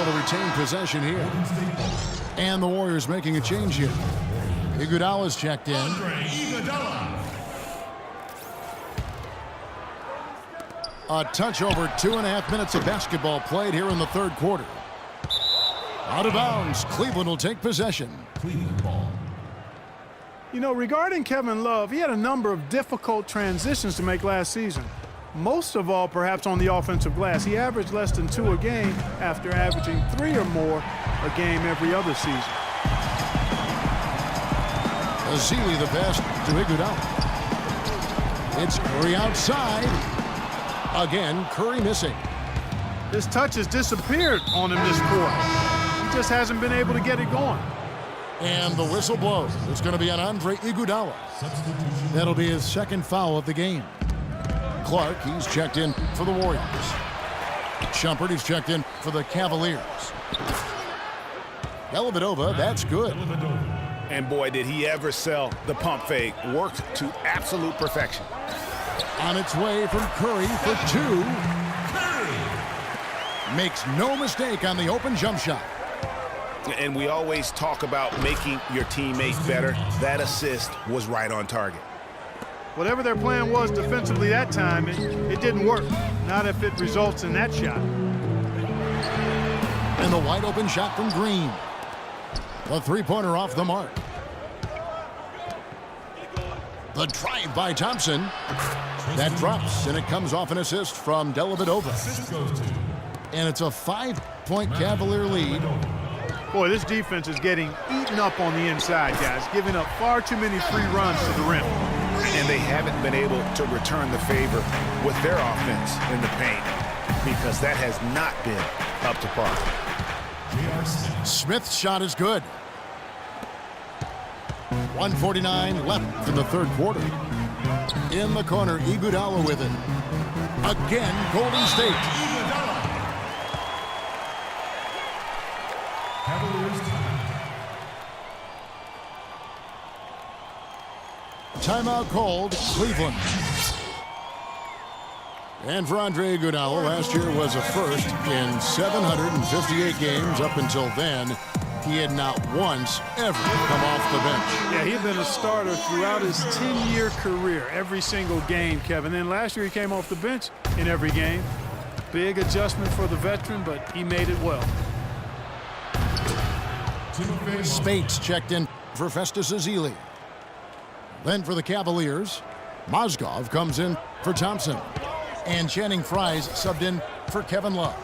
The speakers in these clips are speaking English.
able to retain possession here. And the Warriors making a change here. Iguodala's checked in. A touch over 2.5 minutes of basketball played here in the third quarter. Out of bounds. Cleveland will take possession. Cleveland ball. You know, regarding Kevin Love, he had a number of difficult transitions to make last season. Most of all, perhaps on the offensive glass. He averaged less than 2 a game after averaging 3 or more a game every other season. Ezeli the pass to Iguodala. It's Curry outside. Again, Curry missing. His touch has disappeared on him this quarter. He just hasn't been able to get it going. And the whistle blows. It's going to be on Andre Iguodala. That'll be his second foul of the game. Clark, he's checked in for the Warriors. Shumpert, he's checked in for the Cavaliers. Dellavedova, that's good. And boy, did he ever sell the pump fake. Worked to absolute perfection. On its way from Curry for 2. Makes no mistake on the open jump shot. And we always talk about making your teammates better. That assist was right on target. Whatever their plan was defensively that time, it didn't work. Not if it results in that shot. And the wide open shot from Green. The three-pointer off the mark. The drive by Thompson. That drops, and it comes off an assist from Dellavedova. And it's a 5-point Cavalier lead. Boy, this defense is getting eaten up on the inside, guys, giving up far too many free runs to the rim. And they haven't been able to return the favor with their offense in the paint because that has not been up to par. Smith's shot is good. 1:49 left in the third quarter. In the corner, Iguodala with it. Again, Golden State. Timeout called, Cleveland. And for Andre Iguodala, last year was a first in 758 games. Up until then, he had not once ever come off the bench. Yeah, he'd been a starter throughout his 10-year career, every single game, Kevin. Then last year he came off the bench in every game. Big adjustment for the veteran, but he made it well. Spates checked in for Festus Ezeli. Then for the Cavaliers, Mozgov comes in for Thompson. And Channing Frye's subbed in for Kevin Love.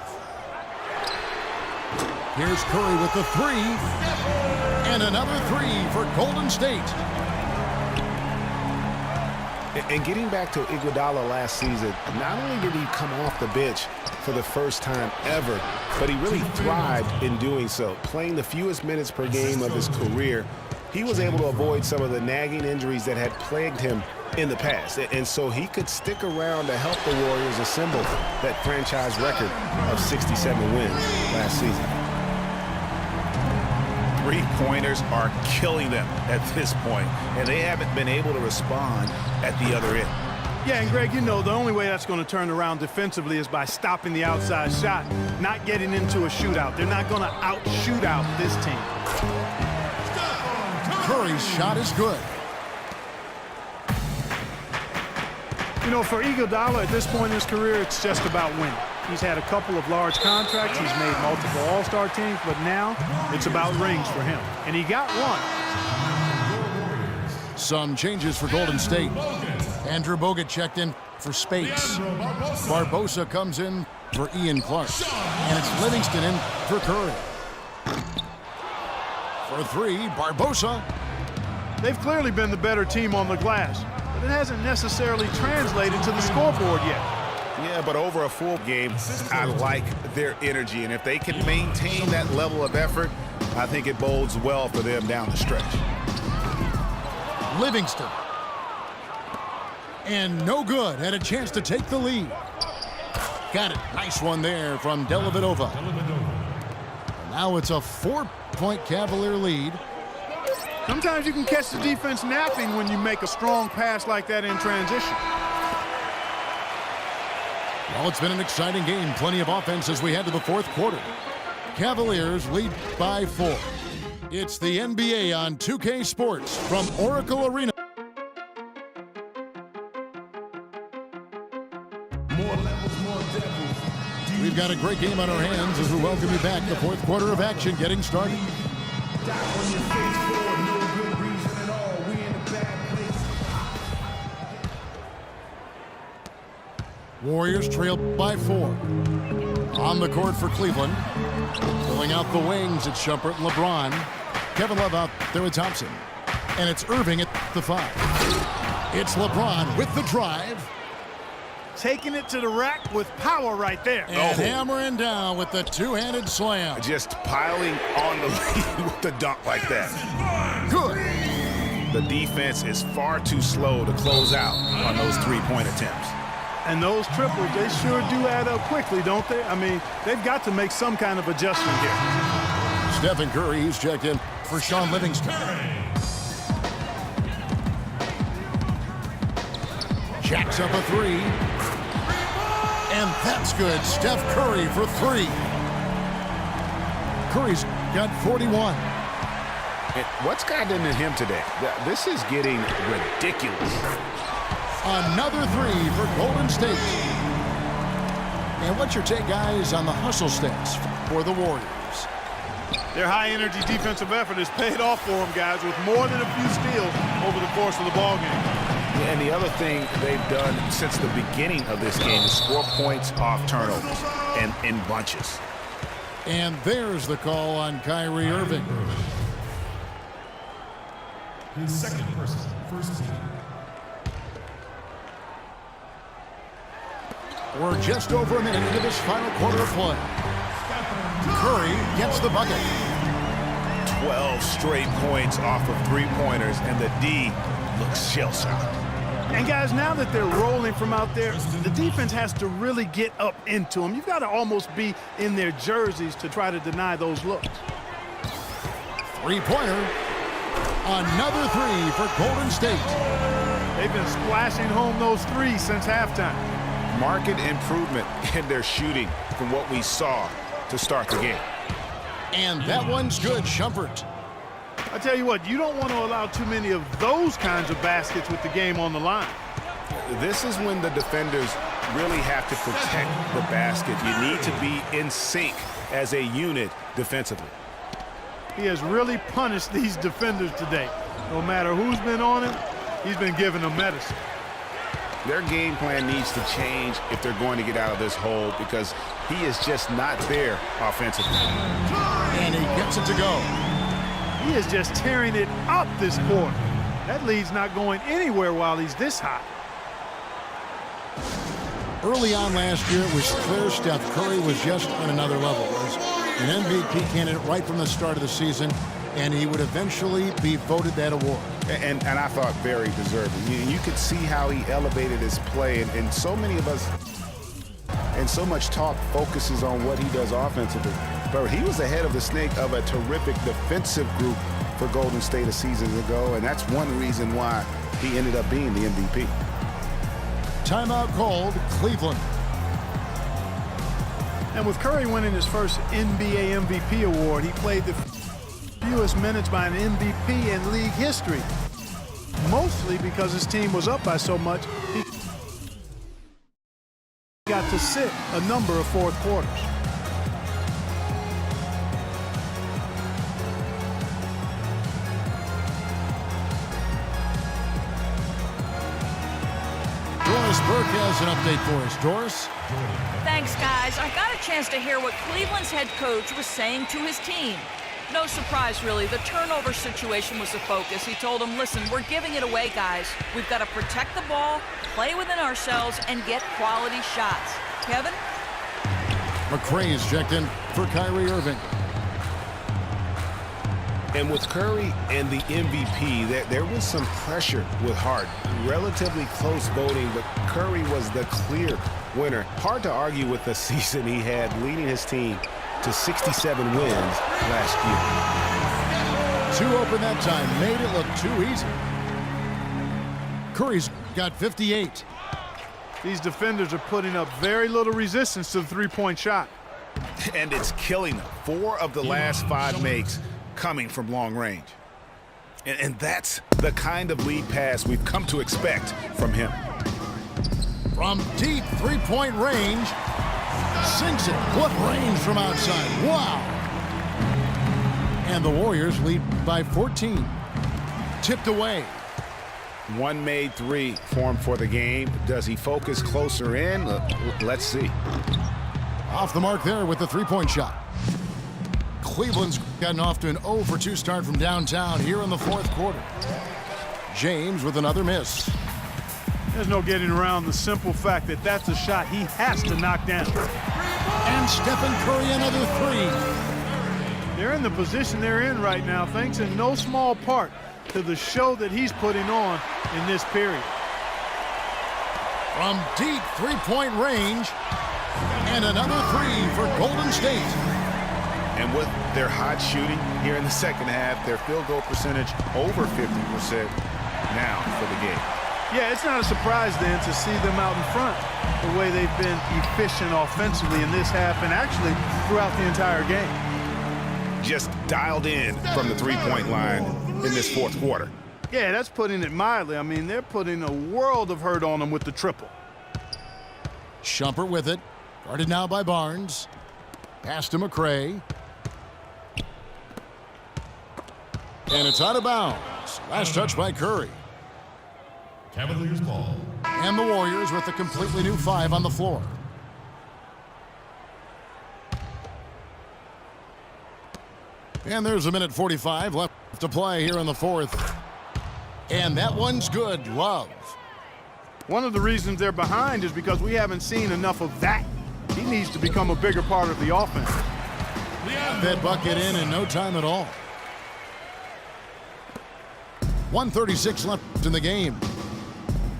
Here's Curry with the 3. And another 3 for Golden State. And getting back to Iguodala last season, not only did he come off the bench for the first time ever, but he really thrived in doing so. Playing the fewest minutes per game of his career, he was able to avoid some of the nagging injuries that had plagued him in the past. And so he could stick around to help the Warriors assemble that franchise record of 67 wins last season. Three-pointers are killing them at this point, and they haven't been able to respond at the other end. Yeah, and Greg, you know, the only way that's going to turn around defensively is by stopping the outside shot, not getting into a shootout. They're not going to out-shoot out this team. Curry's shot is good. You know, for Iguodala at this point in his career, it's just about winning. He's had a couple of large contracts. He's made multiple All-Star teams, but now it's about rings for him. And he got one. Some changes for Golden State. Andrew Bogut checked in for Spates. Barbosa comes in for Ian Clark. And it's Livingston in for Curry. For 3, Barbosa. They've clearly been the better team on the glass, but it hasn't necessarily translated to the scoreboard yet. Yeah, but over a full game, I like their energy. And if they can maintain that level of effort, I think it bodes well for them down the stretch. Livingston. And no good. Had a chance to take the lead. Got it. Nice one there from Dellavedova. Now it's a 4-point Cavalier lead. Sometimes you can catch the defense napping when you make a strong pass like that in transition. Well, it's been an exciting game. Plenty of offense as we head to the fourth quarter. Cavaliers lead by 4. It's the NBA on 2K Sports from Oracle Arena. We've got a great game on our hands as we welcome you back. The fourth quarter of action getting started. Warriors trail by 4. On the court for Cleveland. Filling out the wings, it's Shumpert and LeBron. Kevin Love out there with Thompson. And it's Irving at the 5. It's LeBron with the drive. Taking it to the rack with power right there. And hammering down with the two-handed slam. Just piling on the lead with the dunk like that. Good. The defense is far too slow to close out on those three-point attempts. And those triples, they sure do add up quickly, don't they? I mean, they've got to make some kind of adjustment here. Stephen Curry, he's checked in for Sean Livingston. Jacks up a 3. And that's good. Steph Curry for 3. Curry's got 41. And what's gotten into him today? This is getting ridiculous. Another 3 for Golden State. And what's your take, guys, on the hustle stats for the Warriors? Their high-energy defensive effort has paid off for them, guys, with more than a few steals over the course of the ballgame. And the other thing they've done since the beginning of this game is score points off turnovers and in bunches. And there's the call on Kyrie Irving. His second person, first team. We're just over a minute into this final quarter of play. Curry gets the bucket. 12 straight points off of three-pointers, and the D looks shell-shocked. And, guys, now that they're rolling from out there, the defense has to really get up into them. You've got to almost be in their jerseys to try to deny those looks. Three-pointer. Another 3 for Golden State. They've been splashing home those threes since halftime. Marked improvement in their shooting from what we saw to start the game. And that one's good, Shumpert. I tell you what, you don't want to allow too many of those kinds of baskets with the game on the line. This is when the defenders really have to protect the basket. You need to be in sync as a unit defensively. He has really punished these defenders today. No matter who's been on him, he's been giving them medicine. Their game plan needs to change if they're going to get out of this hole because he is just not there offensively. And he gets it to go. He is just tearing it up this quarter. That lead's not going anywhere while he's this hot. Early on last year, it was clear Steph Curry was just on another level. Was an MVP candidate right from the start of the season, and he would eventually be voted that award. And I thought very deserving. You could see how he elevated his play, and so many of us, and so much talk focuses on what he does offensively. But he was ahead of the snake of a terrific defensive group for Golden State a season ago, and that's one reason why he ended up being the MVP. Timeout called, Cleveland. And with Curry winning his first NBA MVP award, he played the fewest minutes by an MVP in league history. Mostly because his team was up by so much, he got to sit a number of fourth quarters. Doris Burke has an update for us. Doris? Thanks, guys. I got a chance to hear what Cleveland's head coach was saying to his team. No surprise, really. The turnover situation was the focus. He told them, listen, we're giving it away, guys. We've got to protect the ball, play within ourselves, and get quality shots. Kevin? McRae is checked in for Kyrie Irving. And with Curry and the MVP, there was some pressure with Harden. Relatively close voting, but Curry was the clear winner. Hard to argue with the season he had, leading his team to 67 wins last year. Two open that time, made it look too easy. Curry's got 58. These defenders are putting up very little resistance to the three-point shot. And it's killing them. 4 of the last 5 makes coming from long range. And that's the kind of lead pass we've come to expect from him. From deep three-point range, sinks it. What range from outside. Wow. And the Warriors lead by 14. Tipped away. 1 made 3 for him for the game. Does he focus closer in? Let's see. Off the mark there with the three-point shot. Cleveland's gotten off to an 0 for 2 start from downtown here in the fourth quarter. James with another miss. There's no getting around the simple fact that that's a shot he has to knock down. And Stephen Curry another 3. They're in the position they're in right now thanks in no small part to the show that he's putting on in this period. From deep three-point range, and another 3 for Golden State. And with their hot shooting here in the second half, their field goal percentage over 50% now for the game. Yeah, it's not a surprise then to see them out in front the way they've been efficient offensively in this half and actually throughout the entire game. Just dialed in from the three-point line in this fourth quarter. Yeah, that's putting it mildly. I mean, they're putting a world of hurt on them with the triple. Shumpert with it. Guarded now by Barnes. Pass to McRae. And it's out of bounds. Last touch by Curry. Cavaliers ball. And the Warriors with a completely new 5 on the floor. And there's a minute 45 left to play here in the fourth. And that one's good. Love. One of the reasons they're behind is because we haven't seen enough of that. He needs to become a bigger part of the offense. That bucket in no time at all. 1:36 left in the game.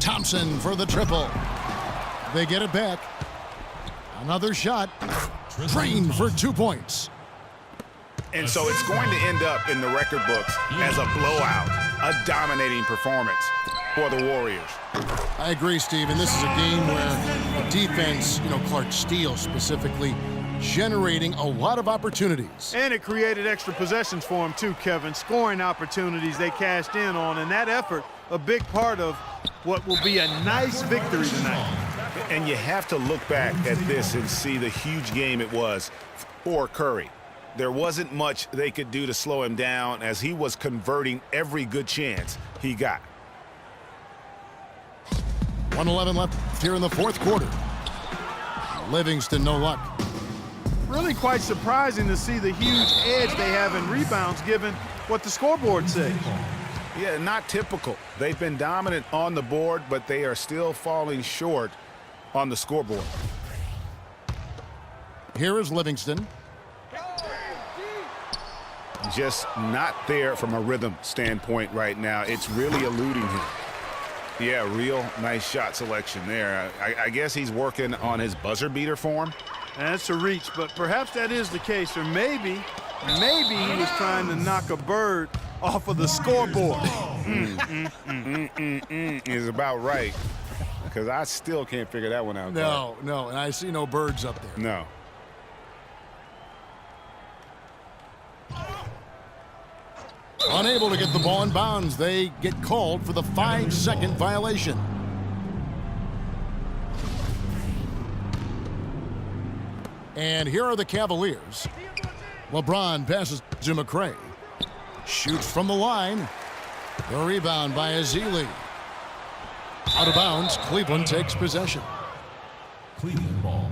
Thompson for the triple. They get it back. Another shot. Drained for 2 points. And so it's going to end up in the record books as a blowout, a dominating performance for the Warriors. I agree, Steve, and this is a game where the defense, Clark Steele specifically, generating a lot of opportunities. And it created extra possessions for him too, Kevin. Scoring opportunities they cashed in on, and that effort, a big part of what will be a nice victory tonight. And you have to look back at this and see the huge game it was for Curry. There wasn't much they could do to slow him down as he was converting every good chance he got. 1:11 left here in the fourth quarter. Livingston, no luck. Really quite surprising to see the huge edge they have in rebounds given what the scoreboard says. Yeah, not typical. They've been dominant on the board, but they are still falling short on the scoreboard. Here is Livingston. Just not there from a rhythm standpoint right now. It's really eluding him. Yeah, real nice shot selection there. I guess he's working on his buzzer beater form. That's a reach, but perhaps that is the case. Or maybe he was trying to knock a bird off of the scoreboard. Is about right. Because I still can't figure that one out. No, and I see no birds up there. No. Unable to get the ball in bounds. They get called for the 5-second violation. And here are the Cavaliers. LeBron passes to McRae. Shoots from the line. The rebound by Ezeli. Out of bounds. Cleveland takes possession. Cleveland ball.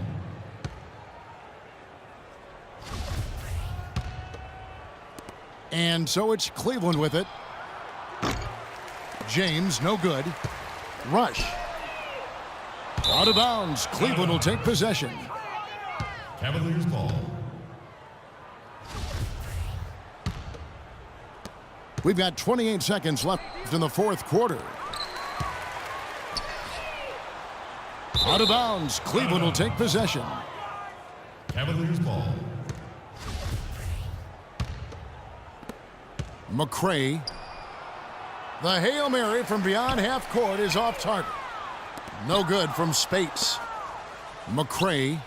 And so it's Cleveland with it. James, no good. Rush. Out of bounds. Cleveland will take possession. Cavaliers ball. We've got 28 seconds left in the fourth quarter. Out of bounds. Cleveland will take possession. Cavaliers ball. McRae. The Hail Mary from beyond half court is off target. No good from Spates. McRae